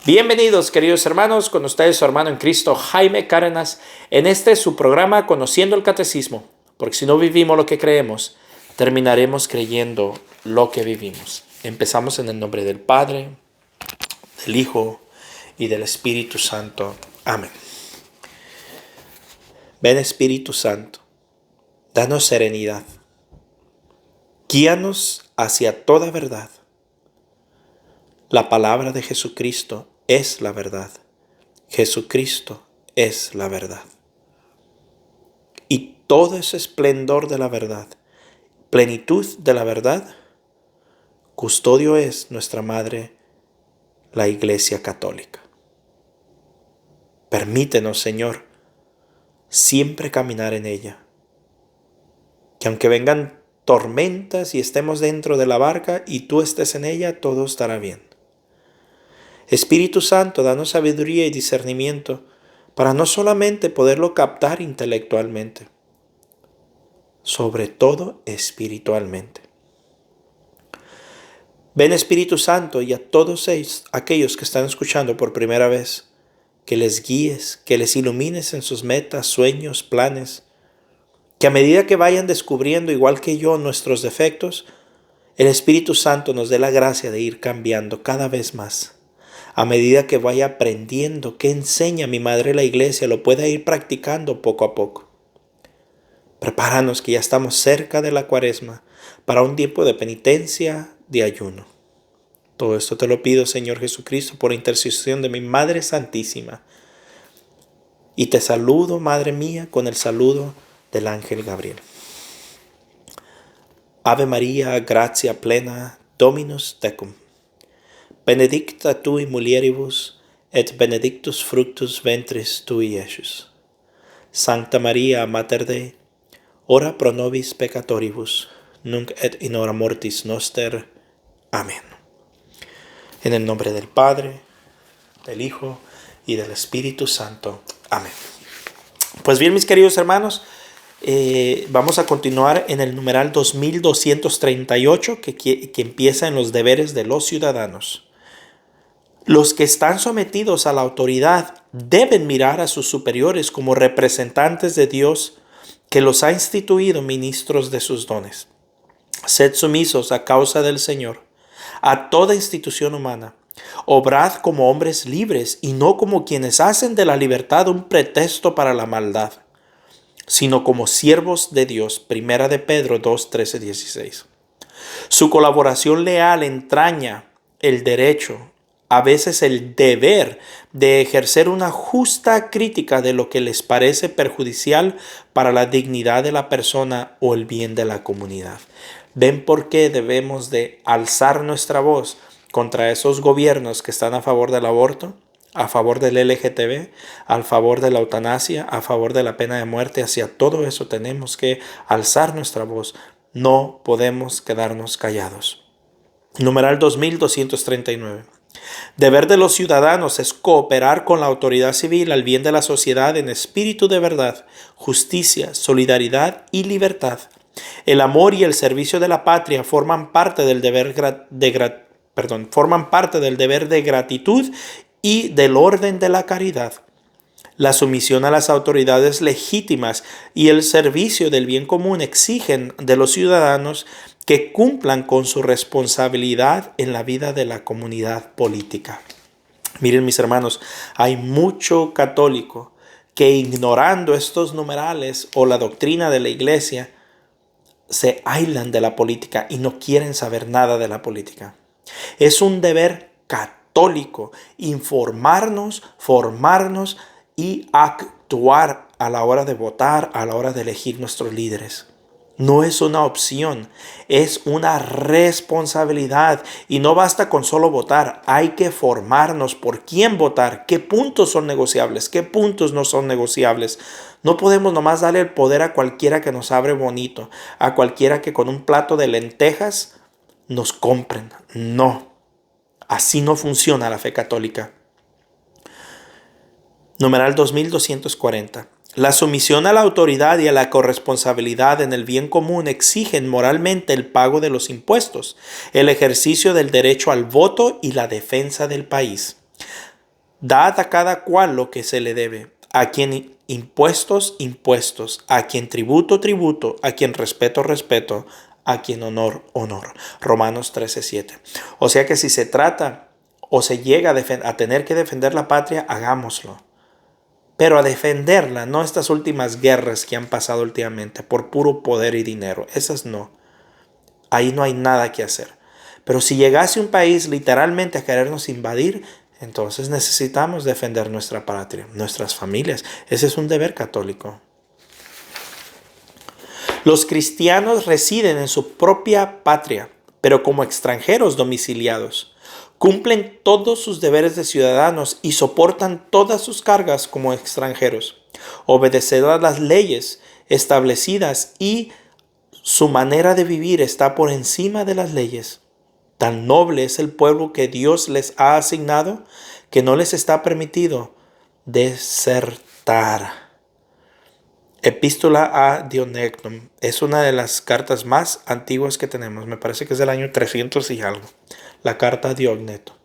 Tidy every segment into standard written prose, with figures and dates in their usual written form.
Bienvenidos, queridos hermanos, con ustedes su hermano en Cristo, Jaime Cárdenas, en este su programa Conociendo el Catecismo, porque si no vivimos lo que creemos, terminaremos creyendo lo que vivimos. Empezamos en el nombre del Padre, del Hijo y del Espíritu Santo. Amén. Ven Espíritu Santo, danos serenidad, guíanos hacia toda verdad. La palabra de Jesucristo es la verdad. Jesucristo es la verdad. Y todo ese esplendor de la verdad, plenitud de la verdad, custodio es nuestra Madre, la Iglesia Católica. Permítenos, Señor, siempre caminar en ella. Que aunque vengan tormentas y estemos dentro de la barca y tú estés en ella, todo estará bien. Espíritu Santo, danos sabiduría y discernimiento para no solamente poderlo captar intelectualmente, sobre todo espiritualmente. Ven Espíritu Santo y a todos aquellos que están escuchando por primera vez, que les guíes, que les ilumines en sus metas, sueños, planes, que a medida que vayan descubriendo, igual que yo, nuestros defectos, el Espíritu Santo nos dé la gracia de ir cambiando cada vez más. A medida que vaya aprendiendo qué enseña mi Madre la Iglesia, lo pueda ir practicando poco a poco. Prepáranos que ya estamos cerca de la Cuaresma para un tiempo de penitencia, de ayuno. Todo esto te lo pido, Señor Jesucristo, por intercesión de mi Madre Santísima. Y te saludo, Madre mía, con el saludo del ángel Gabriel. Ave María, gratia plena, Dominus tecum. Benedicta tui mulieribus, et benedictus fructus ventris tui, Iesus. Sancta Maria, Mater Dei, ora pro nobis peccatoribus, nunc et in hora mortis noster. Amén. En el nombre del Padre, del Hijo y del Espíritu Santo. Amén. Pues bien, mis queridos hermanos, vamos a continuar en el numeral 2238 que empieza en los deberes de los ciudadanos. Los que están sometidos a la autoridad deben mirar a sus superiores como representantes de Dios que los ha instituido ministros de sus dones. Sed sumisos a causa del Señor a toda institución humana. Obrad como hombres libres y no como quienes hacen de la libertad un pretexto para la maldad, sino como siervos de Dios. Primera de Pedro 2, 13, 16. Su colaboración leal entraña el derecho, a veces el deber de ejercer una justa crítica de lo que les parece perjudicial para la dignidad de la persona o el bien de la comunidad. ¿Ven por qué debemos de alzar nuestra voz contra esos gobiernos que están a favor del aborto, a favor del LGTB, a favor de la eutanasia, a favor de la pena de muerte? Hacia todo eso tenemos que alzar nuestra voz. No podemos quedarnos callados. Numeral 2239. Deber de los ciudadanos es cooperar con la autoridad civil al bien de la sociedad en espíritu de verdad, justicia, solidaridad y libertad. El amor y el servicio de la patria forman parte del deber de gratitud y del orden de la caridad. La sumisión a las autoridades legítimas y el servicio del bien común exigen de los ciudadanos que cumplan con su responsabilidad en la vida de la comunidad política. Miren, mis hermanos, hay mucho católico que, ignorando estos numerales o la doctrina de la Iglesia, se aíslan de la política y no quieren saber nada de la política. Es un deber católico informarnos, formarnos y actuar a la hora de votar, a la hora de elegir nuestros líderes. No es una opción, es una responsabilidad. Y no basta con solo votar, hay que formarnos por quién votar, qué puntos son negociables, qué puntos no son negociables. No podemos nomás darle el poder a cualquiera que nos abre bonito, a cualquiera que con un plato de lentejas nos compren. No, así no funciona la fe católica. Numeral 2240. La sumisión a la autoridad y a la corresponsabilidad en el bien común exigen moralmente el pago de los impuestos, el ejercicio del derecho al voto y la defensa del país. Dad a cada cual lo que se le debe. A quien impuestos, impuestos. A quien tributo, tributo. A quien respeto, respeto. A quien honor, honor. Romanos 13:7. O sea que si se trata o se llega a tener que defender la patria, hagámoslo. Pero a defenderla, no estas últimas guerras que han pasado últimamente por puro poder y dinero. Esas no. Ahí no hay nada que hacer. Pero si llegase un país literalmente a querernos invadir, entonces necesitamos defender nuestra patria, nuestras familias. Ese es un deber católico. Los cristianos residen en su propia patria, pero como extranjeros domiciliados. Cumplen todos sus deberes de ciudadanos y soportan todas sus cargas como extranjeros. Obedecerán las leyes establecidas y su manera de vivir está por encima de las leyes. Tan noble es el pueblo que Dios les ha asignado que no les está permitido desertar. Epístola a Dionectum es una de las cartas más antiguas que tenemos. Me parece que es del año 300 y algo. La carta a Diogneto.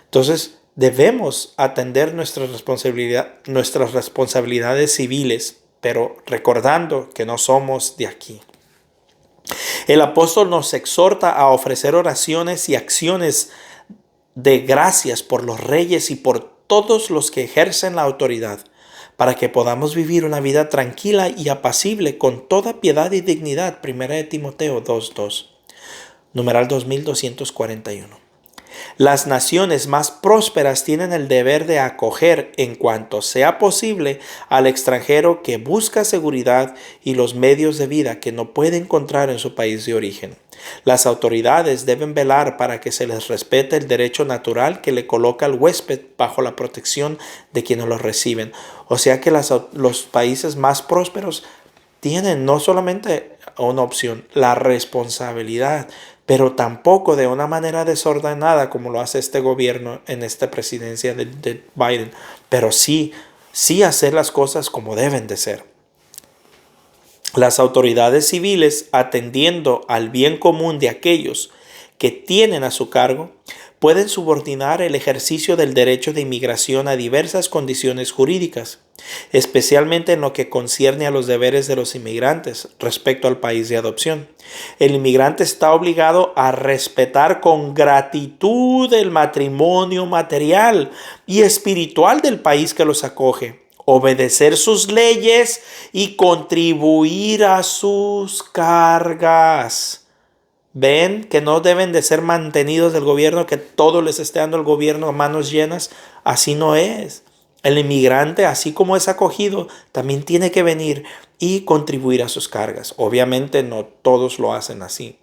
Entonces, debemos atender nuestras responsabilidades civiles, pero recordando que no somos de aquí. El apóstol nos exhorta a ofrecer oraciones y acciones de gracias por los reyes y por todos los que ejercen la autoridad, para que podamos vivir una vida tranquila y apacible con toda piedad y dignidad. 1 de Timoteo 2:2, numeral 2241. Las naciones más prósperas tienen el deber de acoger, en cuanto sea posible, al extranjero que busca seguridad y los medios de vida que no puede encontrar en su país de origen. Las autoridades deben velar para que se les respete el derecho natural que le coloca al huésped bajo la protección de quienes lo reciben. O sea que los países más prósperos tienen no solamente una opción, la responsabilidad, pero tampoco de una manera desordenada como lo hace este gobierno en esta presidencia de Biden, pero sí hacer las cosas como deben de ser. Las autoridades civiles, atendiendo al bien común de aquellos que tienen a su cargo, pueden subordinar el ejercicio del derecho de inmigración a diversas condiciones jurídicas, especialmente en lo que concierne a los deberes de los inmigrantes respecto al país de adopción. El inmigrante está obligado a respetar con gratitud el matrimonio material y espiritual del país que los acoge, obedecer sus leyes y contribuir a sus cargas. Ven que no deben de ser mantenidos del gobierno, que todo les esté dando el gobierno a manos llenas. Así no es. El inmigrante, así como es acogido, también tiene que venir y contribuir a sus cargas. Obviamente no todos lo hacen así.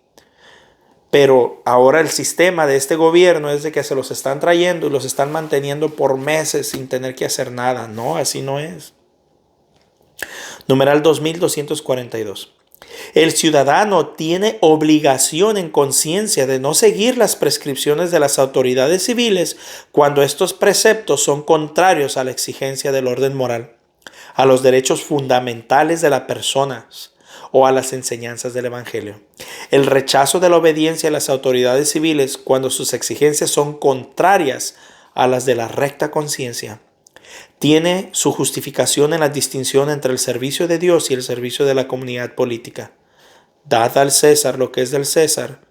Pero ahora el sistema de este gobierno es de que se los están trayendo y los están manteniendo por meses sin tener que hacer nada. No, así no es. Numeral 2242. El ciudadano tiene obligación en conciencia de no seguir las prescripciones de las autoridades civiles cuando estos preceptos son contrarios a la exigencia del orden moral, a los derechos fundamentales de las personas o a las enseñanzas del Evangelio. El rechazo de la obediencia a las autoridades civiles cuando sus exigencias son contrarias a las de la recta conciencia tiene su justificación en la distinción entre el servicio de Dios y el servicio de la comunidad política. Dad al César lo que es del César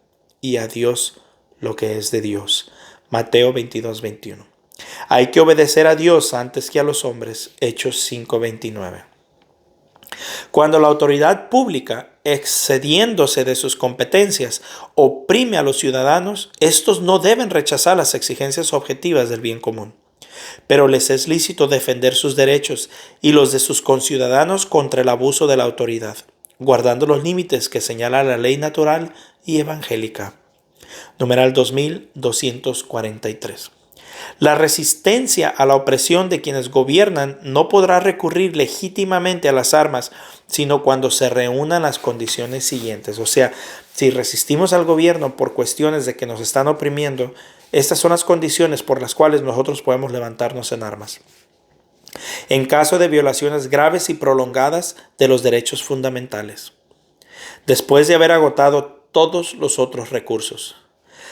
y a Dios lo que es de Dios. Mateo 22:21. Hay que obedecer a Dios antes que a los hombres. Hechos 5:29. Cuando la autoridad pública, excediéndose de sus competencias, oprime a los ciudadanos, estos no deben rechazar las exigencias objetivas del bien común. Pero les es lícito defender sus derechos y los de sus conciudadanos contra el abuso de la autoridad, guardando los límites que señala la ley natural y evangélica. Numeral 2243. La resistencia a la opresión de quienes gobiernan no podrá recurrir legítimamente a las armas, sino cuando se reúnan las condiciones siguientes. O sea, si resistimos al gobierno por cuestiones de que nos están oprimiendo, estas son las condiciones por las cuales nosotros podemos levantarnos en armas. En caso de violaciones graves y prolongadas de los derechos fundamentales, después de haber agotado todos los otros recursos,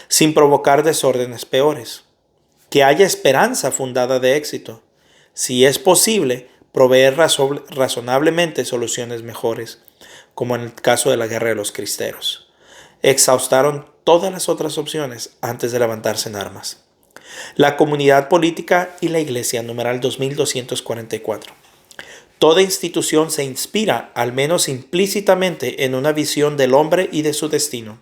sin provocar desórdenes peores. que haya esperanza fundada de éxito. Si es posible, proveer razonablemente soluciones mejores, como en el caso de la guerra de los cristeros. Exhaustaron todas las otras opciones antes de levantarse en armas. La comunidad política y la iglesia, numeral 2244. Toda institución se inspira, al menos implícitamente, en una visión del hombre y de su destino,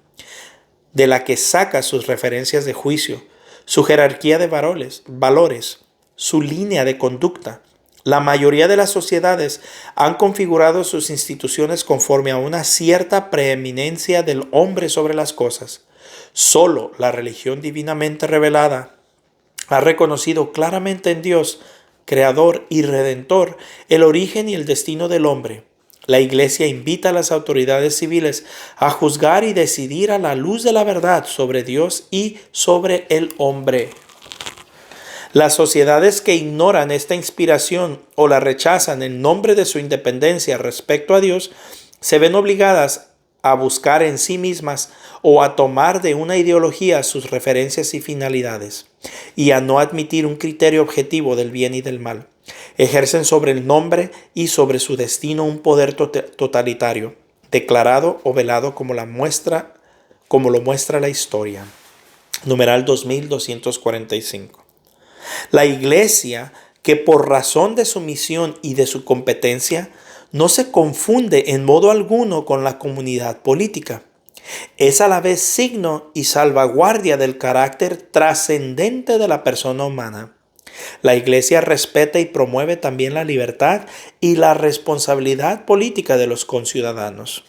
de la que saca sus referencias de juicio, su jerarquía de valores, su línea de conducta. La mayoría de las sociedades han configurado sus instituciones conforme a una cierta preeminencia del hombre sobre las cosas. Solo la religión divinamente revelada ha reconocido claramente en Dios, Creador y Redentor, el origen y el destino del hombre. La Iglesia invita a las autoridades civiles a juzgar y decidir a la luz de la verdad sobre Dios y sobre el hombre. Las sociedades que ignoran esta inspiración o la rechazan en nombre de su independencia respecto a Dios, se ven obligadas a buscar en sí mismas o a tomar de una ideología sus referencias y finalidades, y a no admitir un criterio objetivo del bien y del mal. Ejercen sobre el nombre y sobre su destino un poder totalitario, declarado o velado como lo muestra la historia. Numeral 2245. La Iglesia, que por razón de su misión y de su competencia, no se confunde en modo alguno con la comunidad política. Es a la vez signo y salvaguardia del carácter trascendente de la persona humana. La Iglesia respeta y promueve también la libertad y la responsabilidad política de los conciudadanos.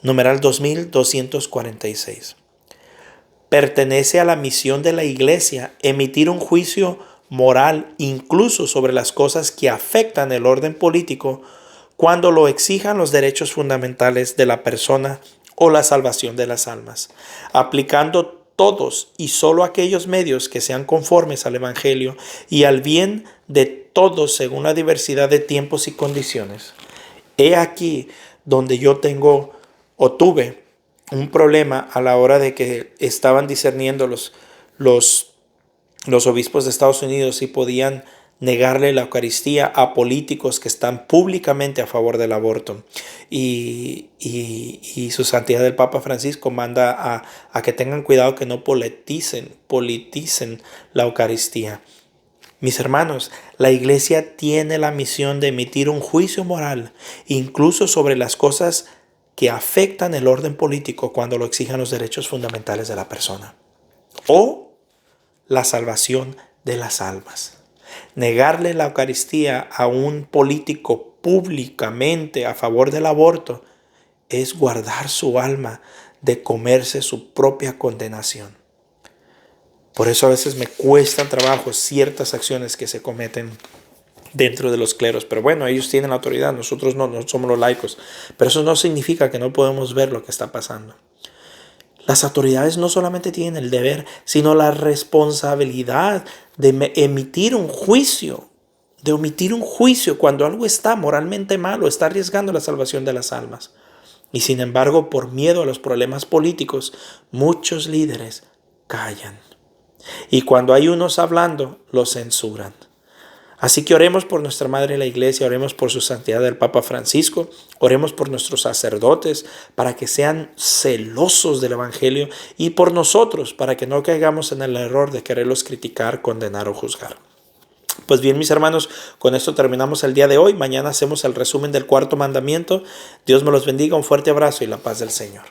Numeral 2246. Pertenece a la misión de la Iglesia emitir un juicio moral incluso sobre las cosas que afectan el orden político cuando lo exijan los derechos fundamentales de la persona o la salvación de las almas, aplicando todos y solo aquellos medios que sean conformes al Evangelio y al bien de todos según la diversidad de tiempos y condiciones. He aquí donde yo tuve un problema a la hora de que estaban discerniendo los obispos de Estados Unidos si podían negarle la Eucaristía a políticos que están públicamente a favor del aborto. Y su santidad el Papa Francisco manda a que tengan cuidado que no politicen la Eucaristía. Mis hermanos, la Iglesia tiene la misión de emitir un juicio moral, incluso sobre las cosas que afectan el orden político cuando lo exijan los derechos fundamentales de la persona o la salvación de las almas. Negarle la Eucaristía a un político públicamente a favor del aborto es guardar su alma de comerse su propia condenación. Por eso a veces me cuestan trabajo ciertas acciones que se cometen dentro de los cleros. Pero bueno, ellos tienen la autoridad, nosotros no somos los laicos. Pero eso no significa que no podemos ver lo que está pasando. Las autoridades no solamente tienen el deber, sino la responsabilidad de emitir un juicio. De omitir un juicio cuando algo está moralmente malo, está arriesgando la salvación de las almas. Y sin embargo, por miedo a los problemas políticos, muchos líderes callan. Y cuando hay unos hablando, los censuran. Así que oremos por nuestra Madre la Iglesia, oremos por su santidad el Papa Francisco, oremos por nuestros sacerdotes para que sean celosos del Evangelio y por nosotros para que no caigamos en el error de quererlos criticar, condenar o juzgar. Pues bien, mis hermanos, con esto terminamos el día de hoy. Mañana hacemos el resumen del 4º mandamiento. Dios me los bendiga, un fuerte abrazo y la paz del Señor.